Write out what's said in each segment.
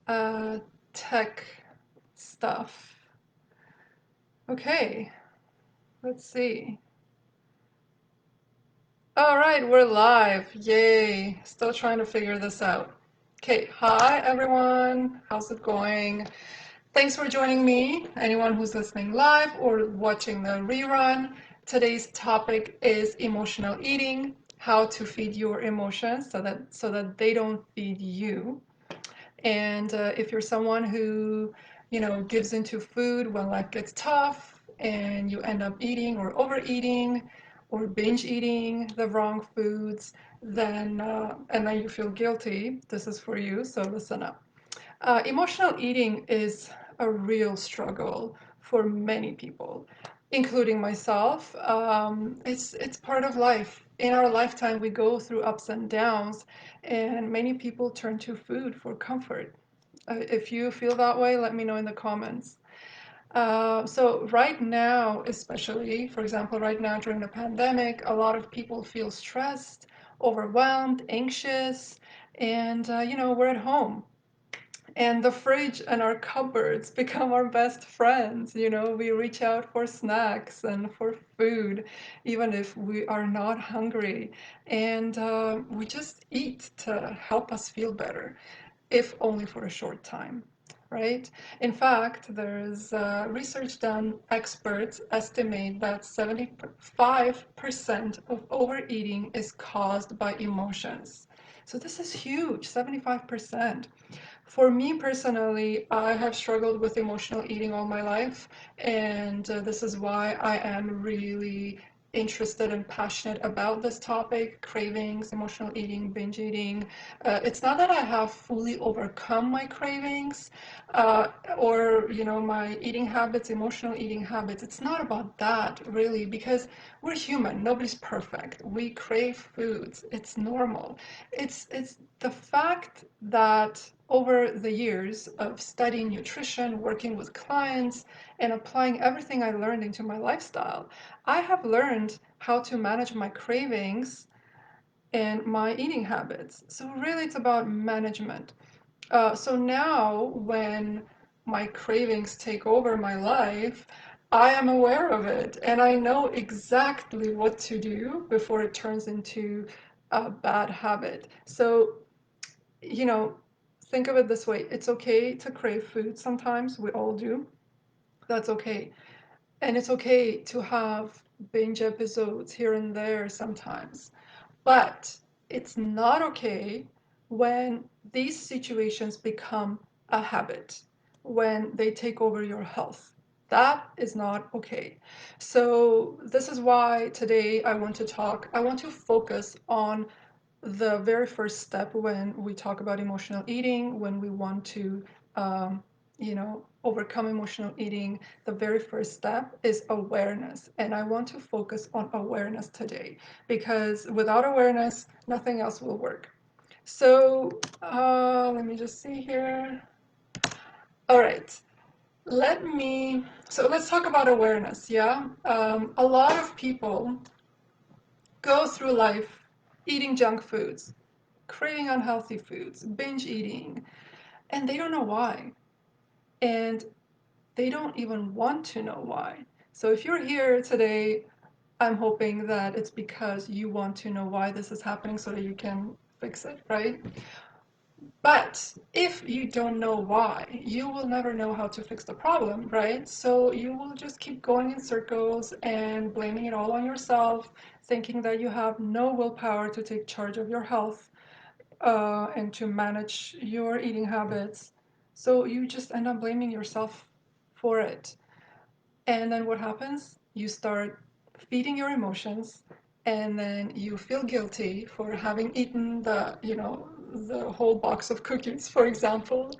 uh, tech stuff. Okay, let's see. All right, we're live. Yay. Still trying to figure this out. Okay, hi everyone. How's it going? Thanks for joining me, anyone who's listening live or watching the rerun. Today's topic is emotional eating, how to feed your emotions so that they don't feed you. And if you're someone who, gives into food when life gets tough and you end up eating or overeating or binge eating the wrong foods, then and then you feel guilty, this is for you. So listen up. Emotional eating is a real struggle for many people, including myself. It's part of life. In our lifetime, we go through ups and downs, and many people turn to food for comfort. If you feel that way, let me know in the comments. So right now, especially, for example, right now during the pandemic, a lot of people feel stressed, overwhelmed, anxious, and we're at home and the fridge and our cupboards become our best friends. We reach out for snacks and for food, even if we are not hungry. And we just eat to help us feel better, if only for a short time. Right? In fact, there's research done. Experts estimate that 75% of overeating is caused by emotions. So this is huge, 75%. For me personally, I have struggled with emotional eating all my life, and this is why I am really interested and passionate about this topic, cravings, emotional eating, binge eating. It's not that I have fully overcome my cravings uh, or my eating habits, emotional eating habits. It's not about that really, because we're human. Nobody's perfect. We crave foods. It's normal. It's the fact that over the years of studying nutrition, working with clients, and applying everything I learned into my lifestyle, I have learned how to manage my cravings and my eating habits. So, really, it's about management. So now, when my cravings take over my life, I am aware of it and I know exactly what to do before it turns into a bad habit. So, you know, think of it this way: it's okay to crave food sometimes, we all do. That's okay. And it's okay to have binge episodes here and there sometimes. But it's not okay when these situations become a habit, when they take over your health. That is not okay. So, this is why today I want to focus on the very first step when we talk about emotional eating, when we want to, overcome emotional eating. The very first step is awareness. And I want to focus on awareness today because without awareness, nothing else will work. So let me just see here. All right. Let's talk about awareness. Yeah. A lot of people go through life eating junk foods, craving unhealthy foods, binge eating, and they don't know why. And they don't even want to know why. So if you're here today, I'm hoping that it's because you want to know why this is happening so that you can fix it, right? But if you don't know why, you will never know how to fix the problem, right? So you will just keep going in circles and blaming it all on yourself, thinking that you have no willpower to take charge of your health and to manage your eating habits. So you just end up blaming yourself for it. And then what happens? You start feeding your emotions, and then you feel guilty for having eaten the whole box of cookies, for example.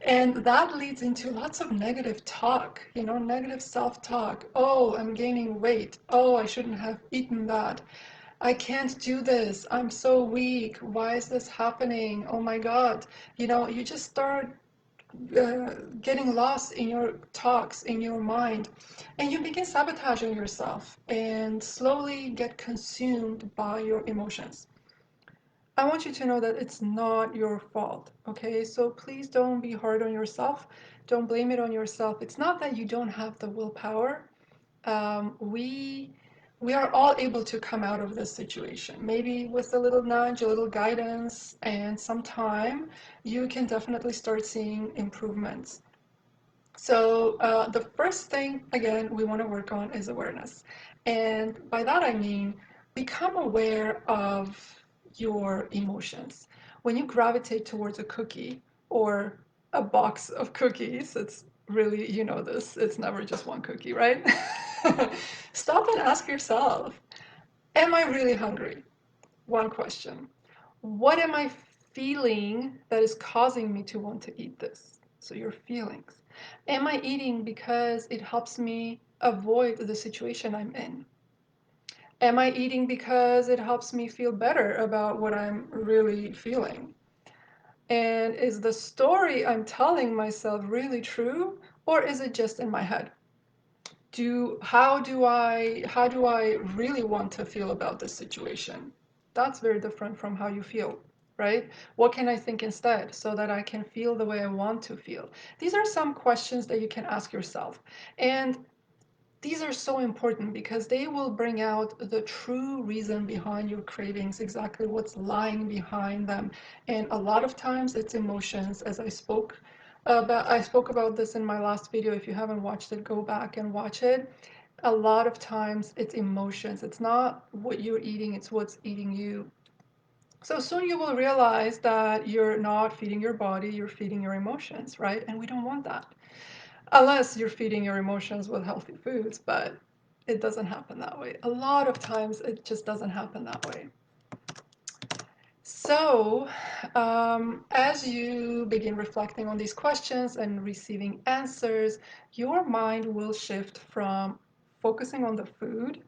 And that leads into lots of negative talk, negative self-talk. Oh, I'm gaining weight. Oh, I shouldn't have eaten that. I can't do this. I'm so weak. Why is this happening? Oh my God. You just start getting lost in your talks, in your mind, and you begin sabotaging yourself and slowly get consumed by your emotions. I want you to know that it's not your fault, okay? So please don't be hard on yourself. Don't blame it on yourself. It's not that you don't have the willpower. We are all able to come out of this situation. Maybe with a little nudge, a little guidance, and some time, you can definitely start seeing improvements. So the first thing, again, we want to work on is awareness. And by that I mean become aware of your emotions. When you gravitate towards a cookie or a box of cookies, it's really, you know this, it's never just one cookie, right? Stop and ask yourself, am I really hungry? One question. What am I feeling that is causing me to want to eat this? So, your feelings. Am I eating because it helps me avoid the situation I'm in? Am I eating because it helps me feel better about what I'm really feeling? And is the story I'm telling myself really true, or is it just in my head? How do I really want to feel about this situation? That's very different from how you feel, right? What can I think instead so that I can feel the way I want to feel? These are some questions that you can ask yourself. And these are so important because they will bring out the true reason behind your cravings, exactly what's lying behind them. And a lot of times it's emotions, as I spoke about this in my last video. If you haven't watched it, go back and watch it. A lot of times it's emotions. It's not what you're eating, it's what's eating you. So soon you will realize that you're not feeding your body, you're feeding your emotions, right? And we don't want that. Unless you're feeding your emotions with healthy foods, but it doesn't happen that way. A lot of times it just doesn't happen that way. So, as you begin reflecting on these questions and receiving answers, your mind will shift from focusing on the food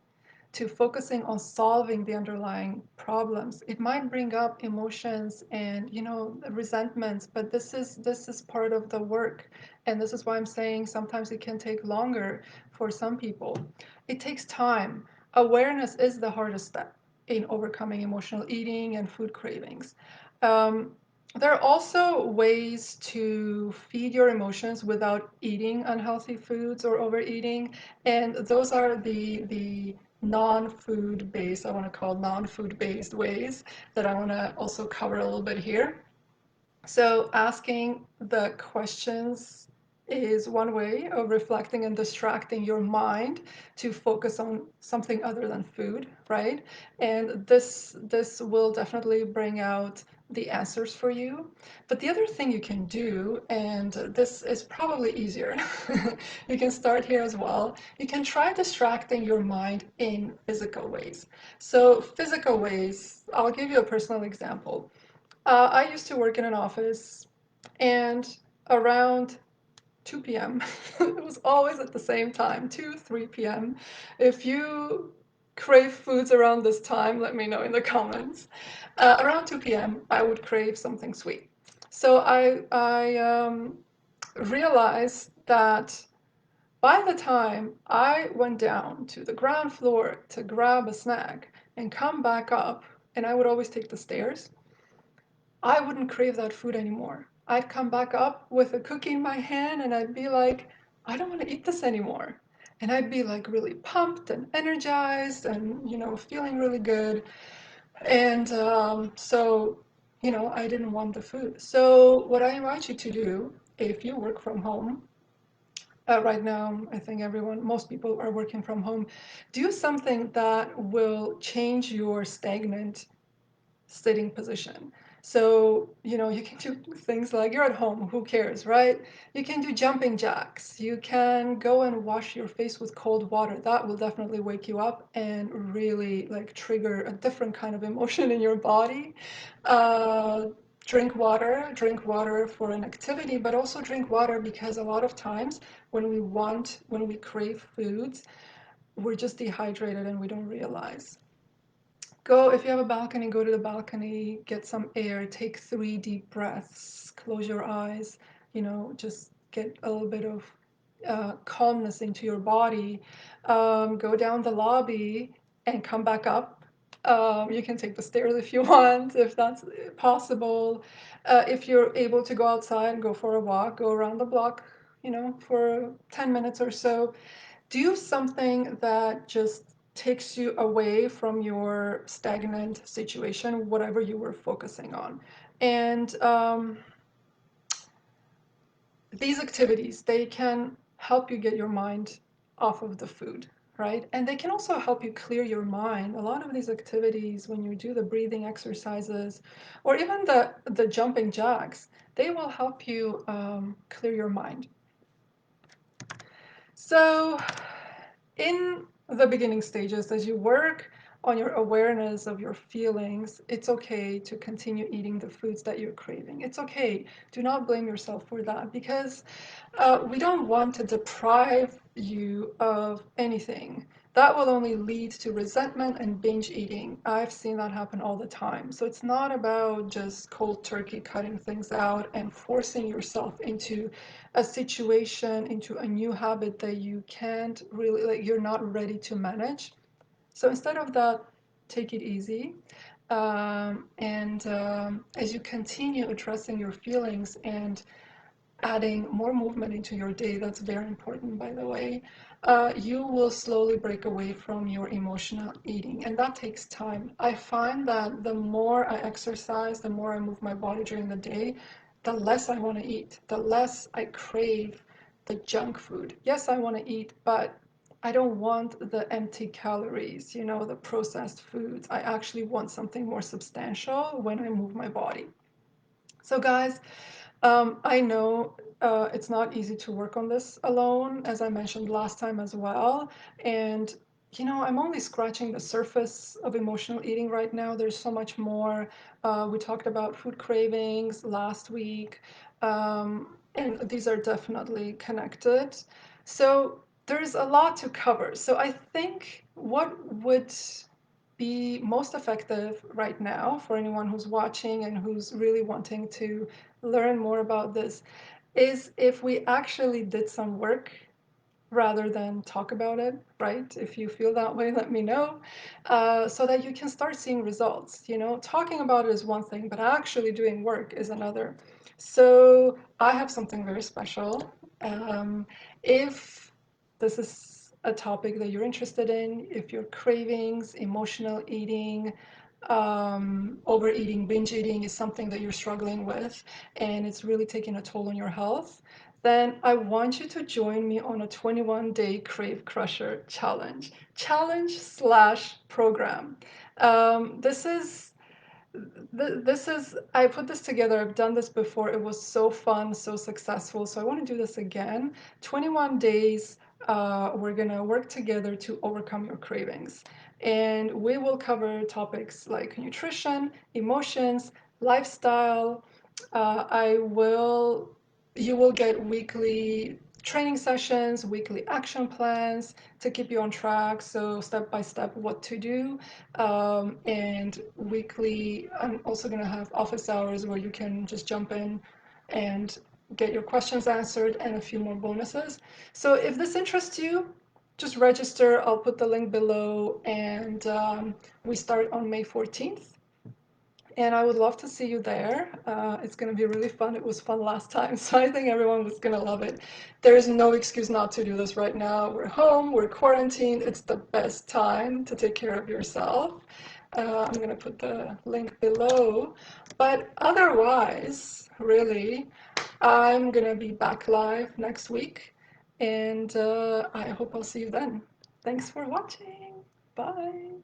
to focusing on solving the underlying problems. It might bring up emotions and, resentments, but this is part of the work. And this is why I'm saying sometimes it can take longer for some people. It takes time. Awareness is the hardest step in overcoming emotional eating and food cravings. Um, there are also ways to feed your emotions without eating unhealthy foods or overeating, and those are the non-food based, I want to call non-food based ways that I want to also cover a little bit here. So asking the questions is one way of reflecting and distracting your mind to focus on something other than food, right? And this will definitely bring out the answers for you. But the other thing you can do, and this is probably easier, you can start here as well. You can try distracting your mind in physical ways. So physical ways, I'll give you a personal example. I used to work in an office, and around 2 p.m., it was always at the same time, 2, 3 p.m. If you crave foods around this time, let me know in the comments. Around 2 p.m., I would crave something sweet. So I realized that by the time I went down to the ground floor to grab a snack and come back up, and I would always take the stairs, I wouldn't crave that food anymore. I'd come back up with a cookie in my hand and I'd be like, I don't want to eat this anymore. And I'd be like really pumped and energized and, feeling really good. And I didn't want the food. So, what I invite you to do if you work from home, right now, I think most people are working from home, do something that will change your stagnant sitting position. So, you can do things like you're at home, who cares, right? You can do jumping jacks. You can go and wash your face with cold water. That will definitely wake you up and really like trigger a different kind of emotion in your body. Uh, drink water for an activity, but also drink water because a lot of times when we crave foods, we're just dehydrated and we don't realize. Go, if you have a balcony, go to the balcony, get some air, take 3 deep breaths, close your eyes, just get a little bit of calmness into your body. Go down the lobby and come back up. You can take the stairs if you want, if that's possible. If you're able to go outside, go for a walk, go around the block, for 10 minutes or so. Do something that just takes you away from your stagnant situation, whatever you were focusing on. And these activities, they can help you get your mind off of the food, right? And they can also help you clear your mind. A lot of these activities, when you do the breathing exercises or even the jumping jacks, they will help you clear your mind. So in the beginning stages, as you work on your awareness of your feelings, it's okay to continue eating the foods that you're craving. It's okay. Do not blame yourself for that, because we don't want to deprive you of anything. That will only lead to resentment and binge eating. I've seen that happen all the time. So it's not about just cold turkey cutting things out and forcing yourself into a situation, into a new habit that you can't really, like, you're not ready to manage. So instead of that, take it easy. And as you continue addressing your feelings and adding more movement into your day, that's very important, by the way, you will slowly break away from your emotional eating. And that takes time. I find that the more I exercise, the more I move my body during the day, the less I want to eat, the less I crave the junk food. Yes, I want to eat, but I don't want the empty calories, the processed foods. I actually want something more substantial when I move my body. So, guys, I know it's not easy to work on this alone, as I mentioned last time as well. And, I'm only scratching the surface of emotional eating right now. There's so much more. We talked about food cravings last week, and these are definitely connected. So, there's a lot to cover. So, I think what would be most effective right now for anyone who's watching and who's really wanting to learn more about this is if we actually did some work rather than talk about it, right? If you feel that way, let me know, so that you can start seeing results. Talking about it is one thing, but actually doing work is another. So I have something very special. If this is a topic that you're interested in, if your cravings, emotional eating, overeating, binge eating is something that you're struggling with and it's really taking a toll on your health, then I want you to join me on a 21-day Crave Crusher challenge/program. This is I put this together. I've done this before. It was so fun, so successful. So I want to do this again. 21 days. We're gonna work together to overcome your cravings, and we will cover topics like nutrition, emotions, lifestyle. I will You will get weekly training sessions, weekly action plans to keep you on track. So step by step, what to do. And weekly, I'm also going to have office hours where you can just jump in and get your questions answered and a few more bonuses. So if this interests you, just register. I'll put the link below, and we start on May 14th. And I would love to see you there. It's going to be really fun. It was fun last time, so I think everyone was going to love it. There is no excuse not to do this right now. We're home, we're quarantined. It's the best time to take care of yourself. I'm going to put the link below. But otherwise, really, I'm going to be back live next week, and I hope I'll see you then. Thanks for watching. Bye.